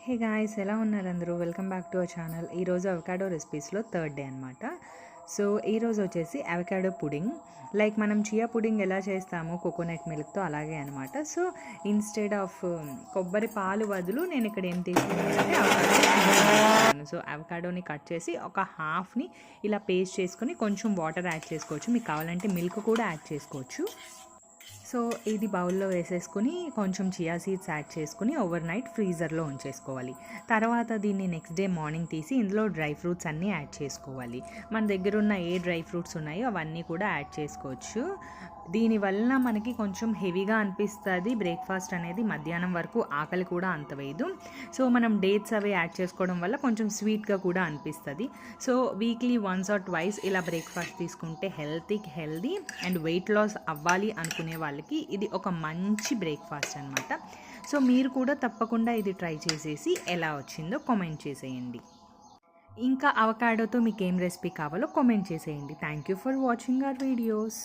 Hey guys, ఎలా ఉన్నారు అందరూ? Welcome back to our channel. ఈరోజు అవకాడో రెసిపీస్లో థర్డ్ డే అనమాట. సో ఈరోజు వచ్చేసి అవకాడో పుడింగ్. లైక్ మనం చియా పుడింగ్ ఎలా చేస్తామో కోకోనట్ మిల్క్తో అలాగే అనమాట. సో ఇన్స్టెడ్ ఆఫ్ కొబ్బరి పాలు బదులు నేను ఇక్కడ ఏం తీసుకున్నానంటే అవకాడో. సో అవకాడోని కట్ చేసి ఒక హాఫ్ని ఇలా పేస్ట్ చేసుకొని కొంచెం వాటర్ యాడ్ చేసుకోవచ్చు. మీకు కావాలంటే మిల్క్ కూడా యాడ్ చేసుకోవచ్చు. సో ఇది బౌల్లో వేసేసుకొని కొంచెం చియా సీడ్స్ యాడ్ చేసుకుని ఓవర్ నైట్ ఫ్రీజర్లో ఉంచేసుకోవాలి. తర్వాత దీన్ని నెక్స్ట్ డే మార్నింగ్ తీసి ఇందులో డ్రై ఫ్రూట్స్ అన్నీ యాడ్ చేసుకోవాలి. మన దగ్గర ఉన్న ఏ డ్రై ఫ్రూట్స్ ఉన్నాయో అవన్నీ కూడా యాడ్ చేసుకోవచ్చు. దీనివల్ల మనకి కొంచెం హెవీగా అనిపిస్తుంది బ్రేక్ఫాస్ట్ అనేది. మధ్యాహ్నం వరకు ఆకలి కూడా అంత వేయదు. సో మనం డేట్స్ అవి యాడ్ చేసుకోవడం వల్ల కొంచెం స్వీట్గా కూడా అనిపిస్తుంది. So weekly once or twice ఇలా బ్రేక్ఫాస్ట్ తీసుకుంటే హెల్తీ అండ్ వెయిట్ లాస్ అవ్వాలి అనుకునే వాళ్ళకి ఇది ఒక మంచి బ్రేక్ఫాస్ట్ అనమాట. సో మీరు కూడా తప్పకుండా ఇది ట్రై చేసేసి ఎలా వచ్చిందో కామెంట్ చేసేయండి. ఇంకా అవకాడోతో మీకు ఏం రెసిపీ కావాలో కామెంట్ చేసేయండి. Thank you for watching our videos.